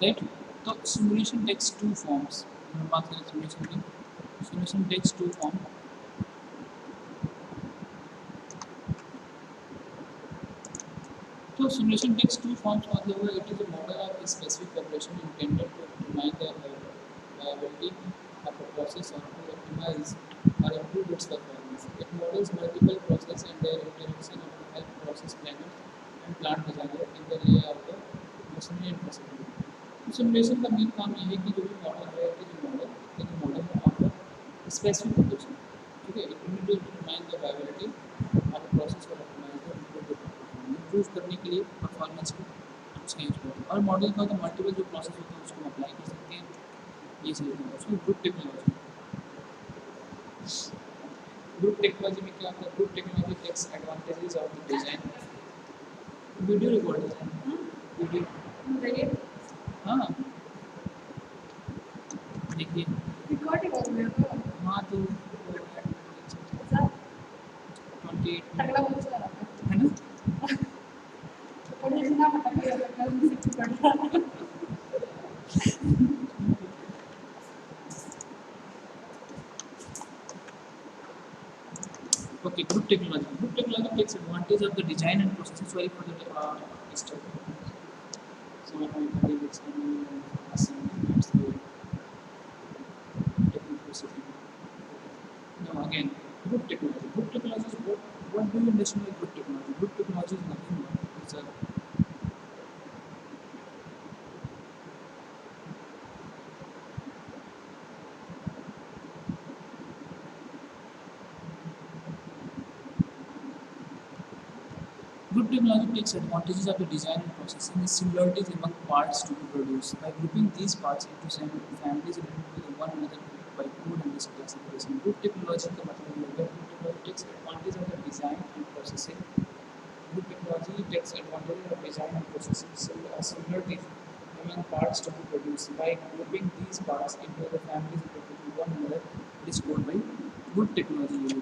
राइट। तो सिमुलेशन टेक्स टू फॉर्म्स, हम बात करें सिमुलेशन की, सिमुलेशन टेक्स टू फॉर्म। तो सिमुलेशन टेक्स टू फॉर्म्स मतलब it is a model of specific operation intended to determine the viability of a process or to optimize or improve its performance. It models multiple processes and their interaction to help process planners and plant designer in the layout of machinery and facility. Simulation का main काम ये है कि जो भी model है, जो model है ऑफ स्पेसिफिक ऑपरेशन, ठीक है, it need to determine the viability of a process और ऑप्टिमाइज द इम्प्रूव करने के लिए परफॉर्मेंस को उसका यूज करते हैं। और मॉडल का तो मल्टीपल जो प्रोसेस होते हैं उसको अप्लाई कर सकते हैं, ये सही है। उसमें ग्रुप टेक्नोलॉजी, ग्रुप टेक्नोलॉजी में क्या होता है, group technology takes advantages of the design, video recording है, वीडियो, हाँ देखिए रिकॉर्डिंग हो गया, हाँ तो 28 है ना, okay, group technology takes advantage of the design and processes. Sorry for the disturbance. So my colleague is coming and asking me to technical setting. Now again, group technology. Group technology is what do you understand by group technology? Group technology is nothing but it's a group technology takes advantages of the design and processing the similarities among parts to be produced by grouping these parts into families related to one another by code and this classification. Group technology का मतलब ये होगा, group technology takes advantage of the design and processing. Group technology takes advantage of design and processing similarities among parts to be produced by grouping these parts into the families related to one another. It is called by group technology.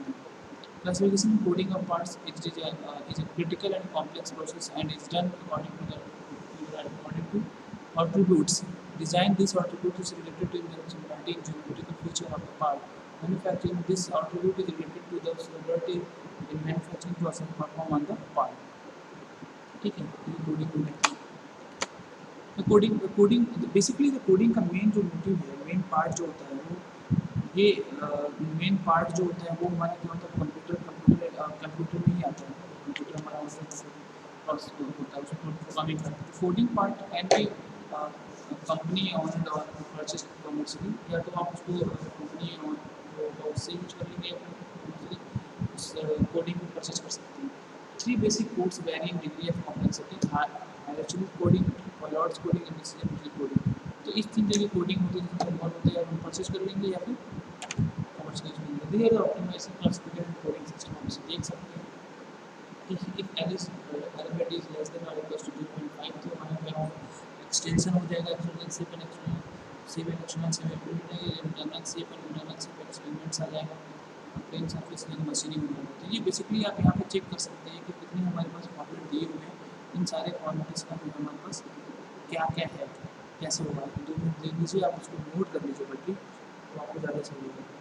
Classification and coding of parts is a critical and complex process and is done according to attributes. Design this attribute is related to the similarity in geometrical feature of the part. Manufacturing this attribute is related to the similarity in manufacturing process performed on the part. ठीक है, ये coding हो गया। Coding basically the coding का main जो motive है, main part जो होता है वो ये मेन पार्ट जो होता है वो हमारा क्या होता है, कंप्यूटर में ही आता है। कंप्यूटर हमारा प्रोसेस होता है, उसमें प्रोग्रामिंग करते हैं। Coding part can be company on और परचेज कमर्शियली, या तो आप उसको कंपनी उससे यूज कर लेंगे या उस कोडिंग को परचेज कर सकते हैं। Three basic codes vary in degree of complexity are actually coding, lords coding and decision tree coding. तो इस तीन तरह की कोडिंग होती है जिसमें इन्वॉल्व होता है, या हम परचेज कर लेंगे या फिर कमर्शियलाइज कर लेंगे। They are optimizing classification coding system से देख सकते हैं कि if Alice element is less than or equals to 0.5 तो हमारे पे एक्सटेंशन हो जाएगा external shape and external shape and external shape internal shape and internal shape experiments आ जाएगा प्लेन सरफेस की मशीनिंग हो जाएगा। तो ये बेसिकली आप यहाँ पे चेक कर सकते हैं कि कितने हमारे पास फॉर्मेट दिए हुए हैं इन सारे फॉर्मेट्स का जो है हमारे पास क्या क्या है कैसे होगा। 2 मिनट दे दीजिए आप उसको नोट कर लीजिए बल्कि तो आपको ज़्यादा सही होगा।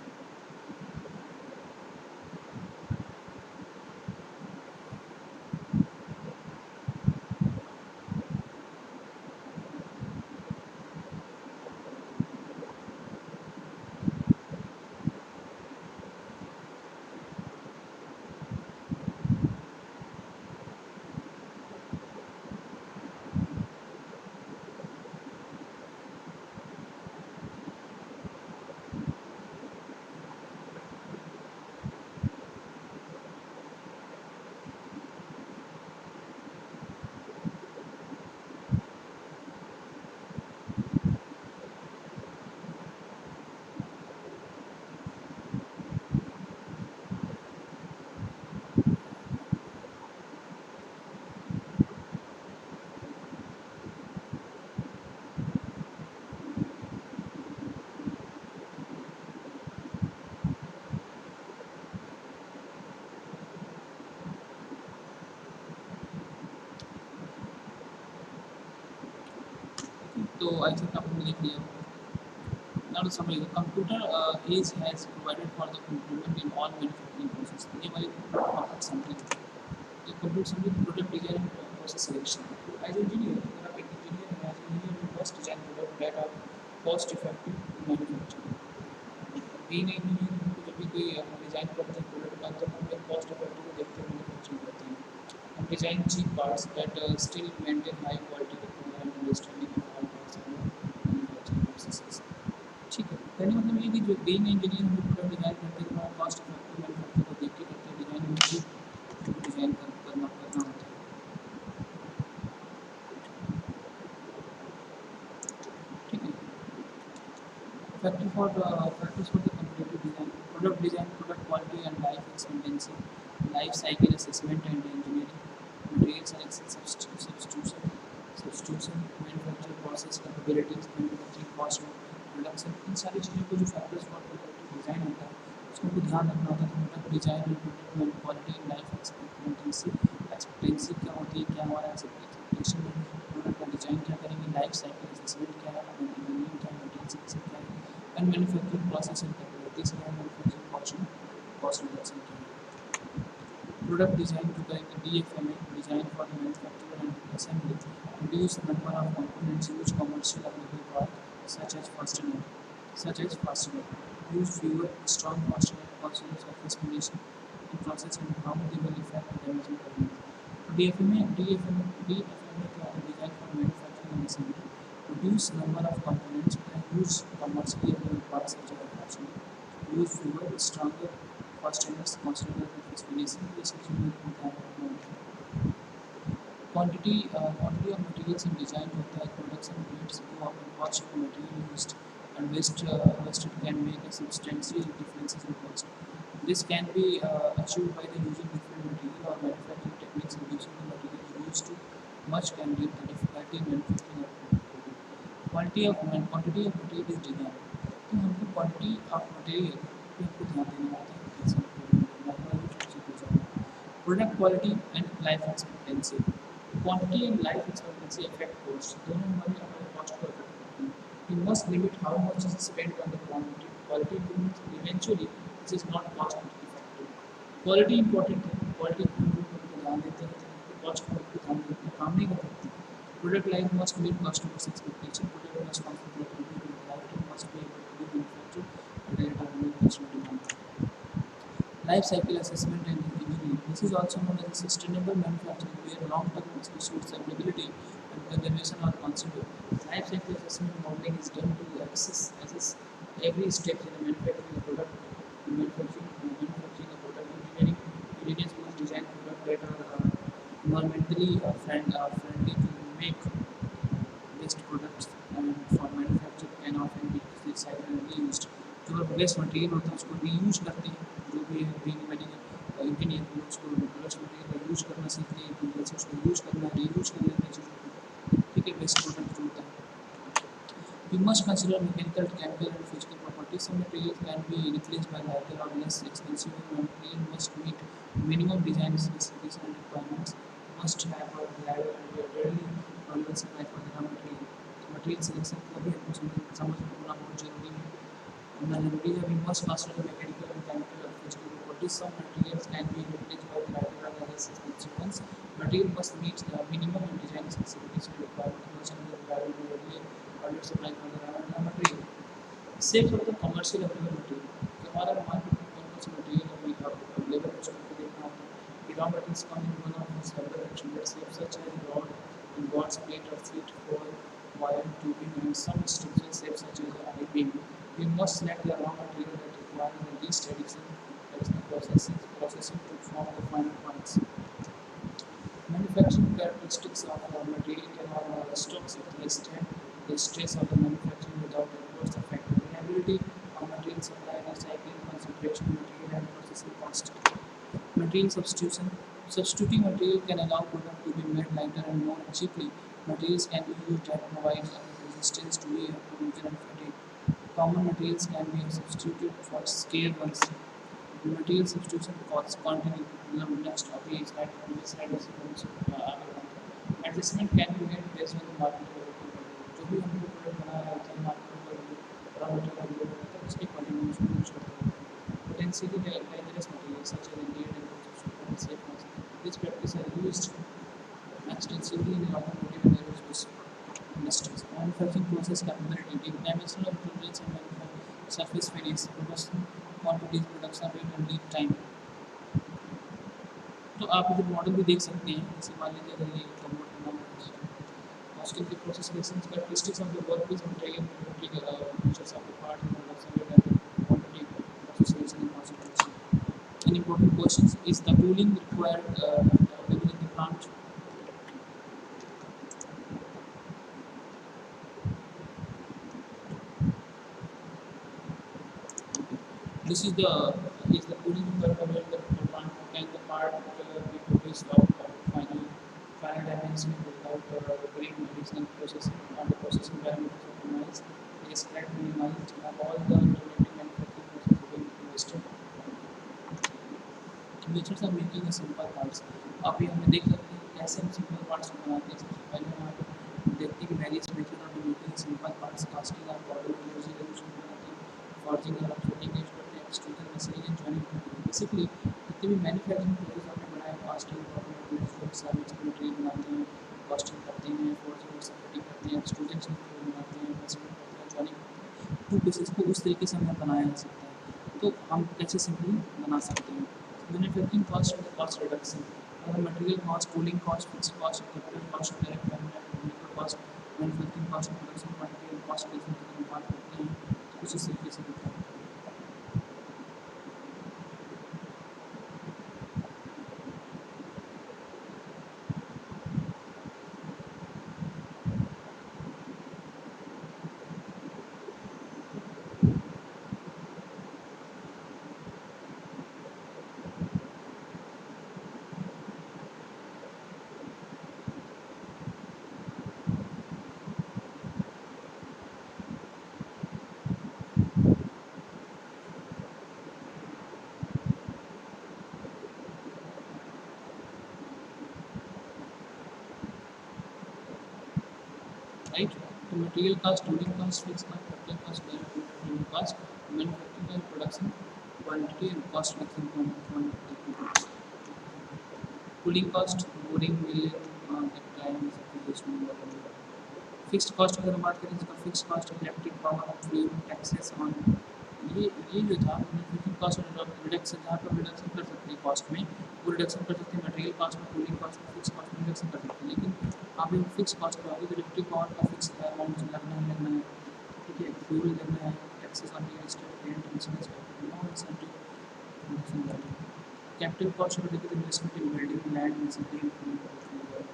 तो आई थिंक आपने देख लिया। Now to summarize, the computer is has provided for the improvement in all manufacturing process. ये हमारी perfect summary है। The complete summary of product design and process selection. As engineer, अगर आप एक engineer हैं, as engineer you must design product that are cost effective to manufacture. Being an engineer हमको जब भी कोई डिज़ाइन करते हैं प्रोडक्ट का तो हम एक कॉस्ट इफेक्टिव को देखते हैं मैन्युफैक्चरिंग करते हैं। हम design cheap parts that still maintain high quality and understanding of all parts and manufacturing processes. ठीक है, कहने का मतलब ये कि जो बीइंग इंजीनियर हम प्रोडक्ट डिज़ाइन करते हैं तो कॉस्ट इफेक्टिव मैन्युफैक्चर को देख के करते हैं डिज़ाइन उनकी डिज़ाइन करना होता है। ठीक है, factors for the competitive design, product quality and life expectancy, life cycle assessment and engineering, material selection, substitution, manufacturing process capabilities, manufacturing cost reduction, इन सारी चीज़ों को जो फैक्टर्स फॉर प्रोडक्ट डिज़ाइन होता है उसको हमको ध्यान रखना होता है। तो प्रोडक्ट डिज़ाइन और product quality and life expectancy क्या होती है, क्या हमारा एक्सपेक्टेशन है प्रोडक्ट का डिज़ाइन क्या करेंगे, लाइफ साइकिल असेसमेंट क्या है, इंजीनियरिंग क्या है, मटेरियल सिलेक्शन क्या है and manufacturing process and capabilities क्या है, मैन्युफैक्चरिंग कॉस्ट रिडक्शन क्या है। प्रोडक्ट डिज़ाइन जो करेंगे DFMA design for the manufacture and assembly reduce the number of components used commercial available product such as fastener use fewer strong fastener considers surface finishing in process and how they will affect damaging elements। DFMA क्या है, design for manufacturing and assembly reduce number of components and use commercially available parts such as fastener use fewer stronger fasteners consider surface finishing। ये सब चीज़ें ध्यान रखना होता है। Quantity of materials in design होता है, production rates go up and cost of material used and wasted can make a substantial differences in cost. This can be achieved by the using different material or manufacturing techniques. Reducing the material used too much can lead to difficulty in manufacturing of product। quantity of material is design। तो हमको quantity of material पे हमको ध्यान देना होता है कैसे product quality and life expectancy. Quantity and life expectancy affect cost, दोनों हमारे कॉस्ट को अफेक्ट करते हैं। We must limit how much is spend on the quantity. Quality improvement eventually this is not cost effective. Quality important है, quality improvement पर ध्यान देते हैं तो कॉस्ट पर ध्यान देते हैं, काम नहीं कर सकते। Product life must meet customers expectation. Product must concentrate life time must be able to be manufactured at a meet customer demand. Life cycle assessment and engineering. This is also known as sustainable manufacturing, where long-term issues, sustainability and conservation are considered. Life cycle assessment modeling is done to assess every step in the manufacturing of product, manufacturing a product. Engineers must design product that are environmentally friendly to make waste products and for manufacture can often be recycled and reused। जो waste material होता है उसको reuse करते हैं, जो भी है you can उसको वेस्ट मटेरियल का यूज करना सीख लें, तो जैसे उसको यूज करना है, रीयूज कर लेते हैं चीज़ों को, ठीक है, वेस्ट प्रोडक्ट जो होता है। We must consider mechanical, chemical, and physical properties. Some materials can be replaced by lighter or less expensive material. Must meet minimum design specifications and requirements. Must have a reliable and readily available supply for the raw material. Material selection को भी हमको समझना बहुत जरूरी है। We must master the mechanical and chemical and physical properties. Some materials can be replaced by the lighter or less expensive ones. Material must meet the minimum and design specification requirement. Must have a reliable and readily available supply for the raw material. Sales of the commercial available material कि हमारा market में कौन कौन सा material available है उसको देखना होता है कि raw materials come in one of several extended steps such as rod, ingots, plate or sheet, foil, wire, tubing and some structural steps such as I-beam. We must select the raw material that requires the least additional processing to form the final parts. Manufacturing characteristics of a material can stocks the stress of the manufacturing without adverse effect. Reliability of material supply, recycling, concentration, material and processing cost. Material substitution. Substituting material can allow product to be made lighter and more cheaply. Materials can be used that provide resistance to wear, corrosion and fatigue. Common materials can be substituted for scarce ones. Material substitution costs continue next अभी slide previous slide से हम सब आगे बढ़ेंगे। Adjustment can be made based on the market availability। जो भी हमको product बनाना होता है मार्केट में रॉ मटेरियल अवेलेबल होता है उसके अकॉर्डिंग उसको यूज करते हैं। Potentially dangerous materials such as lead and substitute safe ones. These practices are used extensively in automotive and aerospace industries. Manufacturing process capability, dimensional improvements in manufacturing surface finish, production quantities, production rate and lead time। तो आप इधर model भी देख सकते हैं, जैसे मान लीजिए अगर ये कन्वर्ट करना है कॉस्टिंग के process selections characteristics of the work piece material features of the part in production rate and quantity process selection in cost. An important question is the tooling required available in the plant। This is the cooling required available in the plant. Can the part be produced out of final dimension without requiring additional processing or the processing parameters optimized, the scrap minimized, all the alternative manufacturing process will be listed। Methods of making a simple parts। अभी हम देख सकते हैं कैसे हम simple parts को बनाते हैं। सबसे पहले हम यहाँ देखते हैं कि various method of making simple parts. Casting और पाउडर यूजिंग का यूज करते हैं, फॉर्जिंग और फिटिंग यूज करते हैं, एक्सट्रूजन मशीनिंग एंड जॉइनिंग करते हैं। बेसिकली जितने भी मैन्युफैक्चरिंग प्रोसेस आपने बनाया casting powder use service material बनाते हैं, कास्टिंग करते हैं, फॉर्जिंग और फिटिंग करते हैं, एक्सट्रूजन बनाते हैं, मशीनिंग करते हैं, जॉइनिंग करते हैं। टू पीसेस को उस तरीके से हमें बनाया जा सकता है। तो हम कैसे सिंपली बना सकते हैं। मैन्युफैक्चरिंग कॉस्ट और कॉस्ट रिडक्शन। अगर material cost, tooling cost, fixed cost, capital cost, direct manufacturing cost, manufacturing cost और प्रोडक्शन क्वांटिटी और कॉस्ट रिडक्शन की हम बात करते हैं कुछ इस तरीके से होता है। राइट। तो material cost, tooling cost, fixed cost, capital cost, direct manufacturing cost, manufacturing and production quantity and cost reduction. Tooling cost, boring, milling, time, fixed cost अगर हम बात करें इसका fixed cost electric power, fuel, taxes on ये जो था manufacturing cost और reduction, जहाँ पर रिडक्शन कर सकते हैं कॉस्ट में वो रिडक्शन कर सकते हैं, मटेरियल कॉस्ट में, टूलिंग कॉस्ट में, फिक्स कॉस्ट में रिडक्शन कर सकते हैं। लेकिन आप हम फिक्स कॉस्ट पर आगे तो इलेक्ट्रिक पावर का फिक्स अमाउंट लगना है, ठीक है, फ्यूल लगना है, taxes on real estate, rent, insurance, no incentive, production value. Capital cost और देखिए investment in building, land, machinery,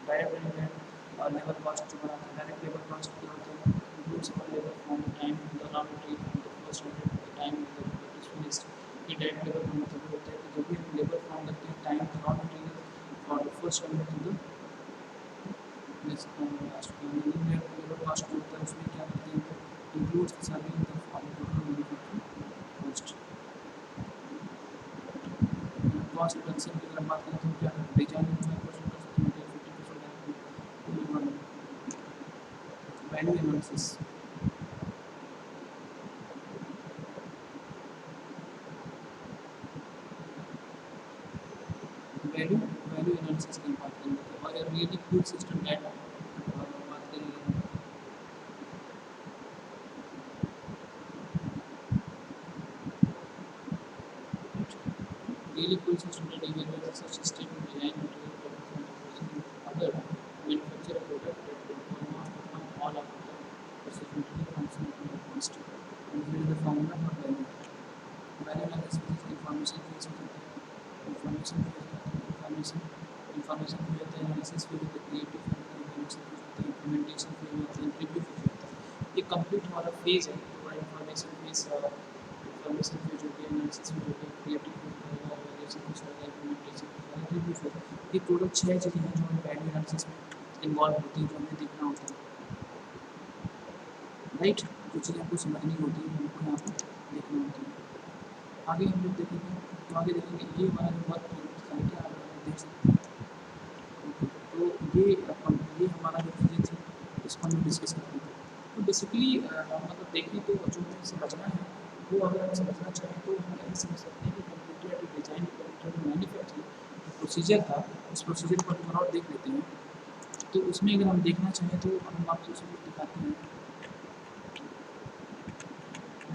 direct land और लेबर कॉस्ट जो बनाता है। डायरेक्ट लेबर कॉस्ट क्या होता है, includes all labour from the time the raw material from the first order to the time the product is finished. ये direct labour का मतलब होता है कि जब भी हम लेबर फ्रॉम करते includes the serving the manufacturing cost. Cost reduction की अगर बात करें तो क्या डिजाइन में 5% कर सकते हैं, 50% वैल्यू एनालिसिस। वैल्यू एनालिसिस की बात करें तो अगर रियली गुड सिस्टम दैट बात करें really cool system that evaluates such system design material performance and other manufacture a product that will almost perform all of the procedurally functional and advanced. And here is the formula for value. Value analysis is information based on information information फिर होता है analysis, फिर होता है creative, फिर होता है evaluation, फिर होता है इम्प्लीमेंटेशन, फिर होता है रिव्यू, फिर होता है ये कंप्लीट हमारा फेज है। पूरा इंफॉर्मेशन फेज हो गया, एनालिसिस फेज हो गया, क्रिएटिव फेज हो गया, इवैल्यूएशन फेज हो गया, इम्प्लीमेंटेशन फेज हो गया, रिव्यू फेज। ये टोटल 6 चीज़ें हैं जो हमें वैल्यू एनालिसिस में इन्वॉल्व होती है, जो हमें देखना होता है, राइट। जो चीज़ें हमको समझनी होती है हमको यहाँ पर देखना होती है। आगे हम लोग देखेंगे तो आगे देखेंगे ये हमारा जो वर्क साइट है, आप देख सकते हैं। तो ये हमारा जो चीज़ें थी इसको हम डिस्कस करते हैं। तो बेसिकली मतलब देखें तो जो हमें समझना है वो अगर हम समझना चाहें तो हम यही समझ सकते हैं कि कंप्यूटर डिज़ाइन, कंप्यूटर मैन्युफैक्चरिंग जो प्रोसीजर था उस प्रोसीजर को थोड़ा और देख लेते हैं। तो उसमें अगर हम देखना चाहें तो हम आपको उसमें दिखाते हैं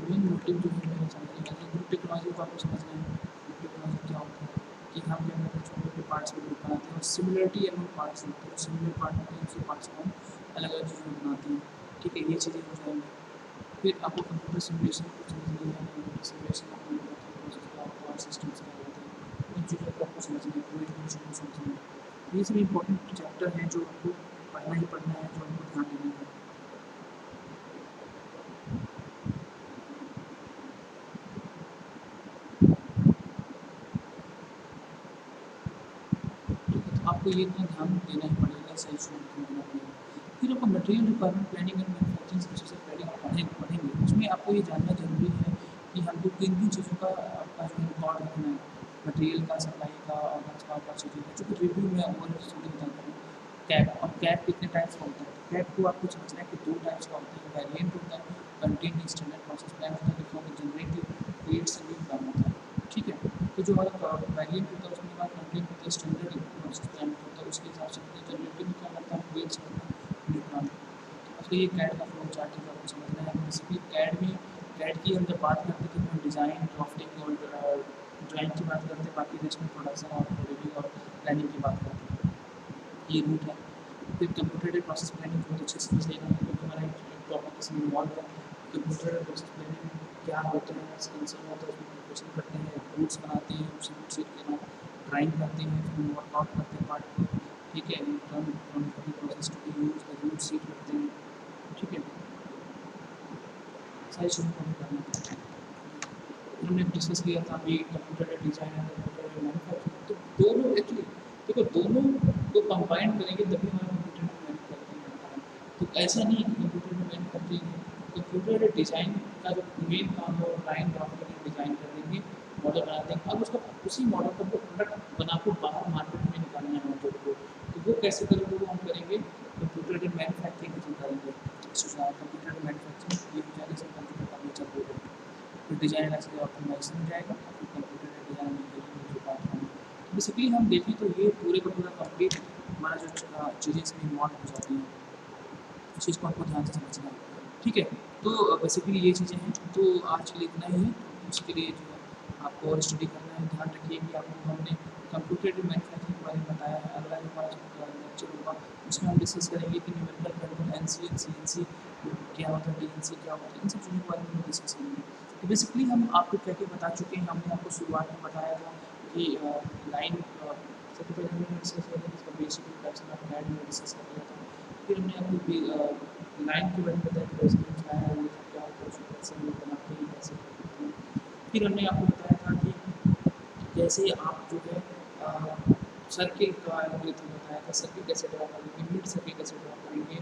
मेन मोटिव जो है मेरा समझने का है। ग्रुप टेक्नोलॉजी को आपको समझना है। ग्रुप टेक्नोलॉजी क्या होता है कि हम क्या करते हैं, छोटे छोटे पार्ट्स में ग्रुप बनाते हैं और सिमिलरिटी एमंग पार्ट्स होते हैं। सिमिलर पार्ट होते हैं, उसी पार्ट्स को हम अलग अलग चीज़ों में बनाते हैं, ठीक है। ये चीज़ें हो जाएंगी। फिर आपको कंप्यूटर सिमुलेशन को समझना है, कंप्यूटर सिमुलेशन प्रोसेस क्या होता है और सिस्टम्स क्या होते हैं, उन चीज़ों को आपको समझना है, पूरी चीज़ों को समझना है। ये सभी इंपॉर्टेंट चैप्टर हैं जो आपको पढ़ना ही पढ़ना है, जो आपको ध्यान देना है। आपको ये इतना ध्यान देना ही पड़ेगा, सही स्टूडेंट को देना पड़ेगा। फिर आपको material requirement planning and manufacturing process planning पढ़ेंगे। उसमें आपको ये जानना जरूरी है कि हमको किन किन चीज़ों का आपका जो है रिकॉर्ड रखना है, मटेरियल का, सप्लाई का और क्या चीज़ें हैं, जो कि रिव्यू में और स्टूडेंट बताता हूँ। कैप, अब कैप कितने टाइप्स का होता है? कैप को आपको समझना है कि 2 टाइप्स का होता है, वेरिएंट होता है, कंटेंट स्टैंडर्ड प्रोसेस प्लान होता है, जिसमें जनरेटिव क्रिएट न्यू प्लान होता है, ठीक है। तो जो हमारा वेरिएंट होता है उसमें हमारा कंटेंट होता है, स्टैंडर्ड प्रोसेस प्लान होता है, उसके हिसाब से जनरेटिव में क्या करता है, क्रिएट्स करता है न्यू प्लान। तो ये कैड का फ्लो चार्ट है, आपको समझना है। बेसिकली कैड की हम जब बात करते हैं तो हम डिज़ाइन, ड्राफ्टिंग और ड्राइंग की बात करते हैं, बाकी रेस्ट में प्रोडक्शन और रिव्यू और प्लानिंग की बात करते हैं। ये रूट है। फिर कंप्यूटर प्रोसेस प्लानिंग बहुत अच्छे से समझ लेना है, क्योंकि हमारा एक टॉपिक इसमें इन्वॉल्व है। कंप्यूटर प्रोसेस प्लानिंग क्या होता है, कंसर्न होता है, उसमें प्रिपरेशन करते हैं, रूट्स बनाते हैं, उसे रूट सेट करना, ड्राइंग करते हैं, फिर वर्कआउट करते हैं पार्ट को, ठीक है। Process to be use route set करते हैं, ठीक है। सारी चीज़ों को हमें करना पड़ता है। हमने डिस्कस किया था अभी कंप्यूटर डिज़ाइन है, कंप्यूटर मैन्युफैक्चरिंग, तो दोनों एक्चुअली देखो दोनों को कंबाइन करेंगे तभी हमारा कंप्यूटर मैन्युफैक्चरिंग आता है। तो ऐसा नहीं है कि कंप्यूटर में मैन्युफैक्चरिंग है, कंप्यूटर डिज़ाइन का जो मेन काम है वो लाइन ड्राफ्टिंग एंड डिज़ाइन कर देंगे, मॉडल बना देंगे। अब उसका उसी मॉडल का वो प्रोडक्ट बना के बाहर मार्केट में निकालना है मॉडल को, तो वो कैसे करेंगे, वो हम करेंगे कंप्यूटर मैन्युफैक्चरिंग के थ्रू करेंगे। कंप्यूटर मैन्युफैक्चरिंग ये हो जाएगा, इसमें कंप्यूटर का नेचर बोलेंगे। फिर डिज़ाइन ऐसे ऑप्टिमाइजेशन हो जाएगा, फिर कंप्यूटर डिज़ाइन जो बात होगी। बेसिकली हम देखें तो ये पूरे का पूरा कंप्लीट हमारा जो चीज़ें इसमें इन्वॉल्व हो जाती हैं, उस चीज़ को आपको ध्यान से समझना है, ठीक है। तो बेसिकली ये चीज़ें हैं। तो आज के लिए इतना ही है। उसके लिए जो है आपको और स्टडी करना है। ध्यान रखिए कि आपको हमने कंप्यूटर मैन्युफैक्चरिंग के बारे में बताया है। अगला जो हमारा लेक्चर होगा उसमें हम डिस्कस करेंगे कि न्यूमेरिकल कंट्रोल, एनसी, सीएनसी क्या होता है, डीएनसी क्या होता है, इन सब चीज़ों के बारे में हम डिस्कस करेंगे। तो बेसिकली हम आपको क्या क्या बता चुके हैं। हमने आपको शुरुआत में बताया था कि लाइन सबसे पहले हमने डिस्कस किया था कि इसका बेसिक इंट्रोडक्शन ऑफ लाइन में डिस्कस कर लिया था। फिर हमने आपको लाइन के बारे में बताया कि रेजिडेंस लाइन है क्या होता है, उसको कैसे हम लोग बनाते हैं, कैसे करते हैं। फिर हमने आपको बताया था कि जैसे आप जो है सर्किल का एल्गोरिथम बताया था, सर्किल कैसे ड्रा करेंगे, मिड सर्किल कैसे ड्रा करेंगे।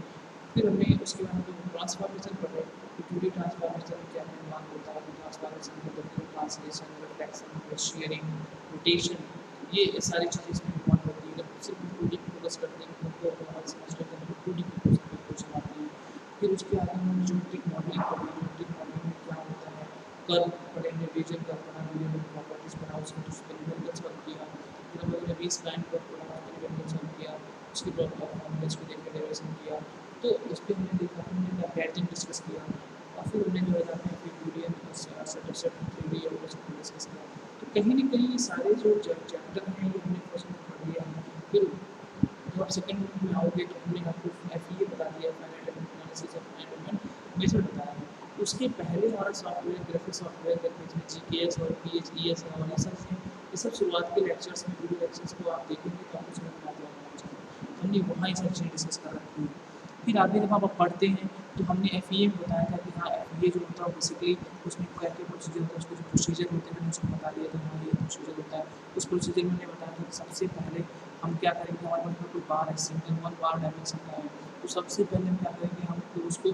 फिर हमने उसके बाद हमने ट्रांसफॉर्मेशन पढ़ रहे हैं कि 2D ट्रांसफॉर्मेशन क्या निर्माण होता है, ट्रांसफॉर्मेशन मतलब ट्रांसलेशन, रिफ्लेक्शन, शेयरिंग, रोटेशन, ये सारी चीज़ें इसमें इन्वॉल्व होती है। अगर सिर्फ 2D पे फोकस करते हैं तो हमारे सेमेस्टर के अंदर 2D के क्वेश्चन आते हैं। फिर उसके आगे हमने ज्योमेट्रिक मॉडलिंग पढ़ी। ज्योमेट्रिक मॉडलिंग में क्या होता है, कर्व पढ़ेंगे, रीजन कर्व पढ़ा, रीजन प्रॉपर्टीज पढ़ा, उसमें उसके न्यूमेरिकल सॉल्व किया। फिर हम लोगों ने बी स्प्लाइन कर्व पढ़ा, उसके न्यूमेरिकल सॉल्व किया, उसके फॉर्मूलेज को देख के डेरिवेशन किया। तो उस पर हमने देखा, हमने पैटर्न डिस्कस किया, और फिर हमने जो है जाते हैं फिर बूलियन सेट थ्योरी और वो सब डिस्कस किया। तो कहीं न कहीं ये सारे जो चैप्टर हैं ये हमने फर्स्ट में पढ़ लिया है। फिर जब आप सेकंड में आओगे तो हमने आपको एफईए बता दिया, finite analysis of environment method बताया है। उसके पहले हमारा सॉफ्टवेयर ग्राफिक सॉफ्टवेयर करके इसमें जीकेएस और पीएचईएस है, और ये सब शुरुआत के लेक्चर्स में, वीडियो लेक्चर्स को आप देखेंगे तो आपको समझ में आ जाएगा। हमने वहाँ ये सारी चीज़ें डिस्कस कर रखी है। फिर आगे जब आप पढ़ते हैं तो हमने एफईए में बताया था कि हाँ एफईए जो होता है बेसिकली उसमें क्या क्या प्रोसीजर होता है, उसके जो प्रोसीजर होते हैं मैंने उसको बता दिया था, हाँ ये प्रोसीजर होता है। उस प्रोसीजर में मैंने बताया था कि सबसे पहले हम क्या करेंगे, हमारे पास कोई बार है, सिंगल वन बार डायमेंशन का है, तो सबसे पहले हम क्या करेंगे, हम तो उसको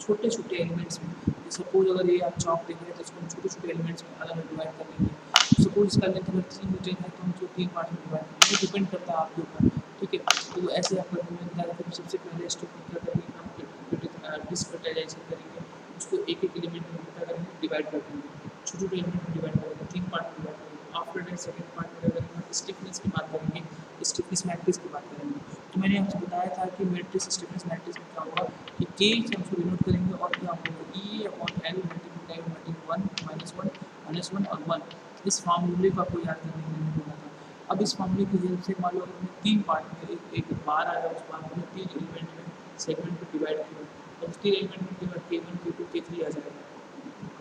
छोटे छोटे एलिमेंट्स में, सपोज अगर ये आप चौक देख रहे हैं तो इसको हम छोटे छोटे एलिमेंट्स में अलग अलग डिवाइड कर लेंगे। सपोज इसका लेंथ अगर 3 मीटर है तो हम उसको 3 पार्ट में डिवाइड करेंगे, डिपेंड करता है आपके ऊपर, ठीक है। तो ऐसे आप करने में फिर सबसे पहले स्टेप में क्या करेंगे, हम डिस्क्रिटाइजेशन करेंगे, उसको एक एक एलिमेंट में क्या करेंगे, डिवाइड कर देंगे, छोटे छोटे एलिमेंट में डिवाइड करेंगे, 3 पार्ट में डिवाइड करेंगे। आफ्टर दैट सेकंड पार्ट में क्या करेंगे, हम स्टिफनेस की बात करेंगे, स्टिफनेस मैट्रिक्स की बात करेंगे। तो मैंने आपसे बताया था कि मैट्रिक्स स्टिफनेस मैट्रिक्स में क्या होगा कि के से हम उसको डिनोट करेंगे और क्या होगा ई upon L multiply by 1 minus one और 1। इस फार्मूले को आपको याद करने के लिए मैंने बोला था। अब इस फार्मूले की हेल्प से मान लो अगर हमने 3 पार्ट में एक बार आया, उस बार को 3 एलिमेंट में सेगमेंट में डिवाइड किया, तो उस 3 एलिमेंट में K1 K2 K3 आ जाएगा।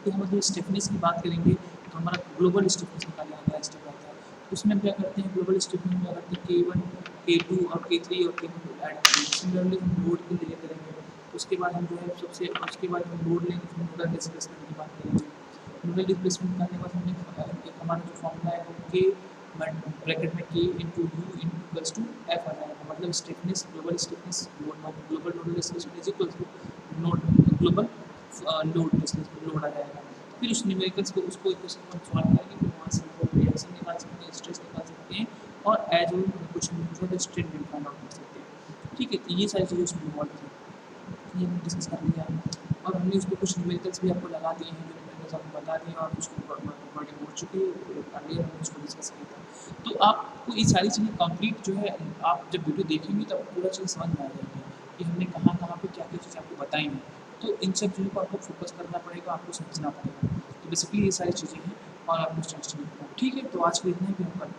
फिर हम अगर स्टिफनेस की बात करेंगे तो हमारा ग्लोबल स्टिफनेस निकालने का स्टेप आता है। तो उसमें हम क्या करते हैं, ग्लोबल स्टिफनेस में क्या करते हैं, K1 K2 और K3 और K4 को ऐड करेंगे। सिमिलरली हम लोड के लिए करेंगे, उसके बाद हम जो है उसके बाद हम लोड लेंगे, फिर नोडल डिस्प्लेसमेंट की बात करेंगे। नोडल डिस्प्लेसमेंट करने के बाद हमने एक हमारा जो फॉर्मूला है वो K ब्रैकेट में K into u equals to F आ जाएगा, मतलब stiffness global stiffness global nodal displacement is equals to node global load displacement load आ जाएगा। फिर उस न्यूमेरिकल्स को उसको इक्वेशन को सॉल्व करेंगे, फिर वहाँ से हम रिएक्शन निकाल सकते हैं, स्ट्रेस निकाल सकते हैं, और एज वेल कुछ पूछा तो स्ट्रेन भी फाइंड आउट कर सकते हैं, ठीक है। तो ये सारी चीज़ें उसमें इन्वॉल्व थी, ये हमने डिस्कस कर लिया, और हमने उसमें कुछ न्यूमेरिकल्स भी आपको लगा दिए हैं, जो न्यूमेरिकल्स आपको बता दिए और उसको वर्डिंग हो चुकी है, अर्लियर हमने उसको डिस्कस किया था। तो आपको ये सारी चीज़ें कंप्लीट जो है, आप जब वीडियो देखेंगे तो आपको पूरा चीज़ समझ में आ जाएगी कि हमने कहाँ कहाँ पे क्या क्या चीज़ें आपको बताई हैं। तो इन सब चीज़ों को आपको फोकस करना पड़ेगा, आपको समझना पड़ेगा। तो बेसिकली ये सारी चीज़ें हैं, और आपको स्टडी करना है, ठीक है। तो आज के लिए इतना ही, फिर हम कल